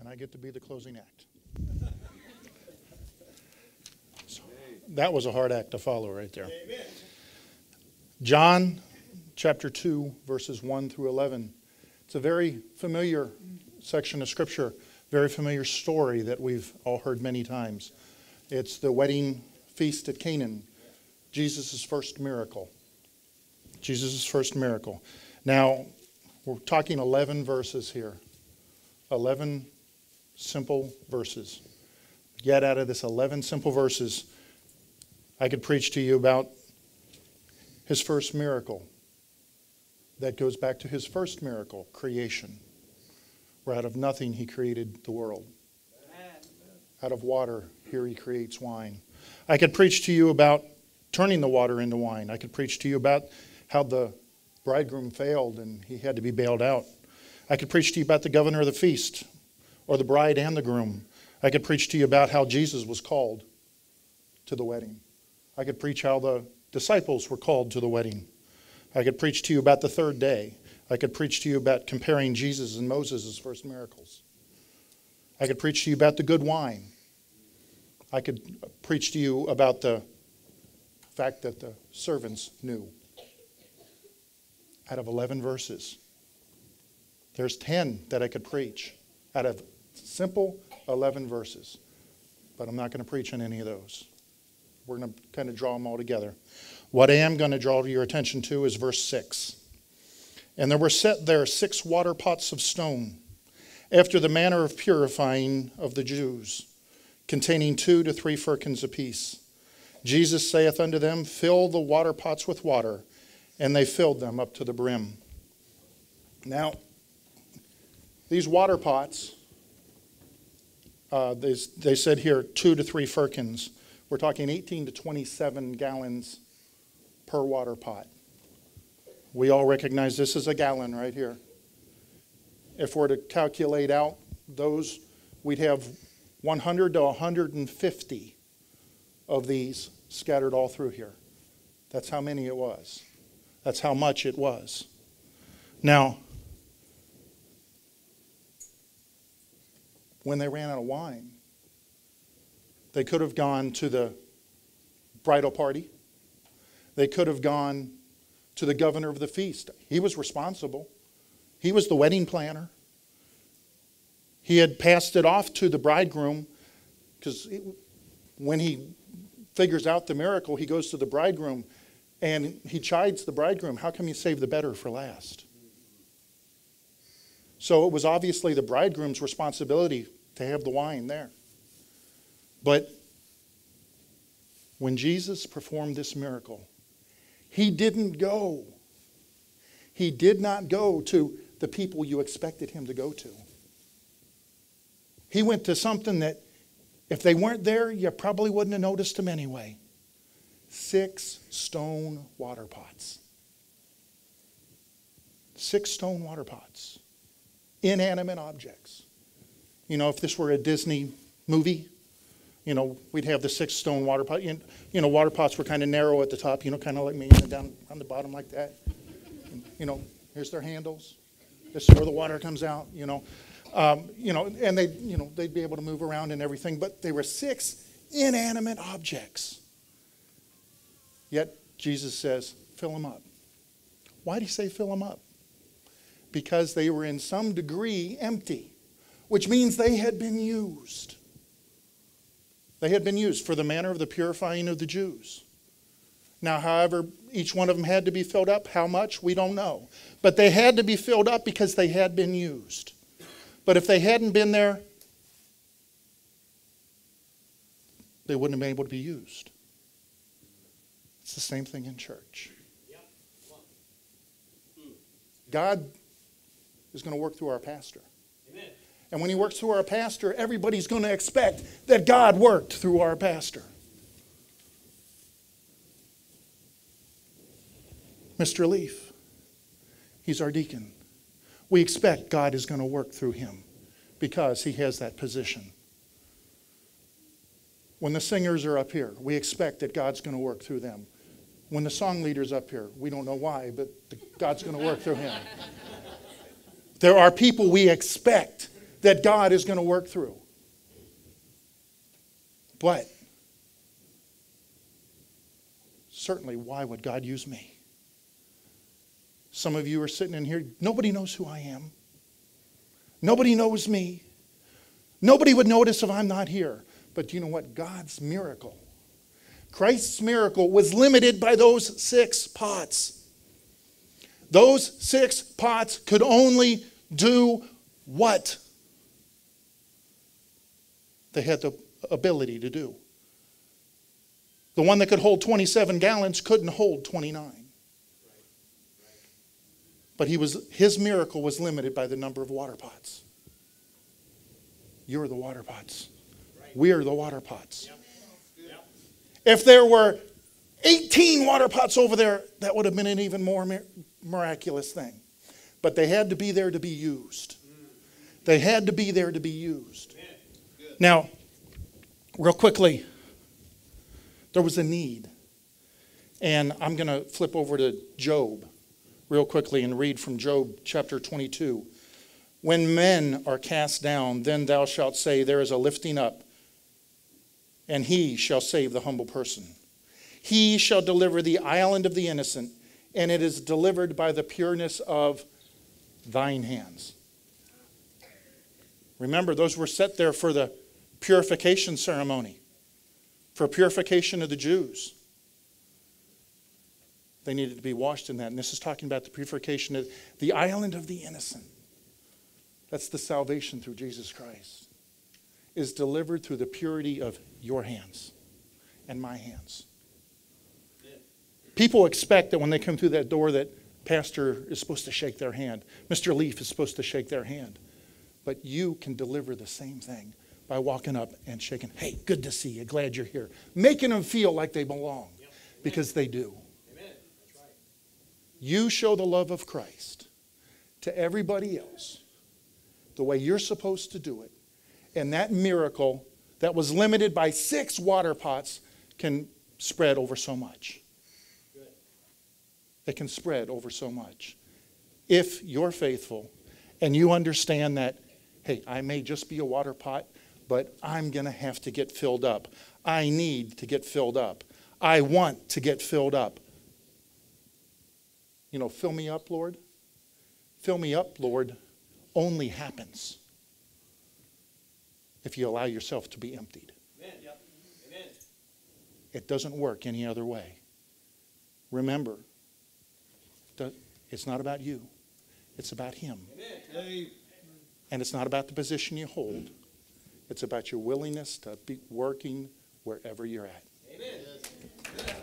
and I get to be the closing act. So, that was a hard act to follow right there. Amen. John chapter 2, verses 1 through 11. It's a very familiar section of Scripture, very familiar story that we've all heard many times. It's the wedding feast at Canaan, Jesus' first miracle. Jesus' first miracle. Now, we're talking 11 verses here. 11 simple verses. Yet out of this 11 simple verses, I could preach to you about his first miracle. That goes back to his first miracle, creation. Where out of nothing he created the world. Out of water, here he creates wine. I could preach to you about turning the water into wine. I could preach to you about how the bridegroom failed and he had to be bailed out. I could preach to you about the governor of the feast, or the bride and the groom. I could preach to you about how Jesus was called to the wedding. I could preach how the disciples were called to the wedding. I could preach to you about the third day. I could preach to you about comparing Jesus and Moses' first miracles. I could preach to you about the good wine. I could preach to you about the fact that the servants knew. Out of 11 verses, there's 10 that I could preach out of simple 11 verses. But I'm not going to preach on any of those. We're going to kind of draw them all together. What I am going to draw your attention to is verse 6. And there were set there 6 water pots of stone, after the manner of purifying of the Jews, containing 2 to 3 firkins apiece. Jesus saith unto them, Fill the water pots with water. And they filled them up to the brim. Now, these water pots, they said here 2 to 3 firkins. We're talking 18 to 27 gallons per water pot. We all recognize this as a gallon right here. If we're to calculate out those, we'd have 100 to 150 of these scattered all through here. That's how many it was. That's how much it was. Now, when they ran out of wine, they could have gone to the bridal party. They could have gone to the governor of the feast. He was responsible. He was the wedding planner. He had passed it off to the bridegroom, because when he figures out the miracle, he goes to the bridegroom and he chides the bridegroom. How come you save the better for last? So it was obviously the bridegroom's responsibility to have the wine there. But when Jesus performed this miracle, he didn't go. He did not go to the people you expected him to go to. He went to something that if they weren't there, you probably wouldn't have noticed him anyway. 6 stone water pots. 6 stone water pots. Inanimate objects. You know, if this were a Disney movie, you know, we'd have the 6 stone water pot. You know, water pots were kind of narrow at the top, you know, kind of like me, and down on the bottom like that. And, you know, here's their handles. This is where the water comes out, you know. And they'd be able to move around and everything, but they were 6 inanimate objects. Yet Jesus says, fill them up. Why did he say fill them up? Because they were in some degree empty, which means they had been used. They had been used for the manner of the purifying of the Jews. Now, however, each one of them had to be filled up. How much? We don't know. But they had to be filled up because they had been used. But if they hadn't been there, they wouldn't have been able to be used. It's the same thing in church. God is going to work through our pastor. Amen. And when he works through our pastor, everybody's going to expect that God worked through our pastor. Mr. Leaf, he's our deacon. We expect God is going to work through him because he has that position. When the singers are up here, we expect that God's going to work through them. When the song leader's up here, we don't know why, but God's going to work through him. There are people we expect that God is going to work through. But certainly, why would God use me? Some of you are sitting in here, nobody knows who I am. Nobody knows me. Nobody would notice if I'm not here. But you know what? God's miracle, Christ's miracle, was limited by those 6 pots. Those 6 pots could only do what they had the ability to do. The one that could hold 27 gallons couldn't hold 29. But his miracle was limited by the number of water pots. You're the water pots. We're the water pots. If there were 18 water pots over there, that would have been an even more miraculous thing. But they had to be there to be used. They had to be there to be used. Now, real quickly, there was a need. And I'm going to flip over to Job real quickly and read from Job chapter 22. When men are cast down, then thou shalt say, there is a lifting up, and he shall save the humble person. He shall deliver the island of the innocent, and it is delivered by the pureness of thine hands. Remember, those were set there for the purification ceremony, for purification of the Jews. They needed to be washed in that. And this is talking about the purification of the island of the innocent. That's the salvation through Jesus Christ. Is delivered through the purity of your hands and my hands. People expect that when they come through that door that pastor is supposed to shake their hand. Mr. Leaf is supposed to shake their hand. But you can deliver the same thing by walking up and shaking. Hey, good to see you. Glad you're here. Making them feel like they belong. Because they do. You show the love of Christ to everybody else the way you're supposed to do it. And that miracle that was limited by 6 water pots can spread over so much. It can spread over so much. If you're faithful and you understand that, hey, I may just be a water pot, but I'm going to have to get filled up. I need to get filled up. I want to get filled up. You know, fill me up, Lord. Fill me up, Lord, only happens if you allow yourself to be emptied. Amen. Yep. Amen. It doesn't work any other way. Remember, it's not about you. It's about Him. Amen. And it's not about the position you hold. It's about your willingness to be working wherever you're at. Amen.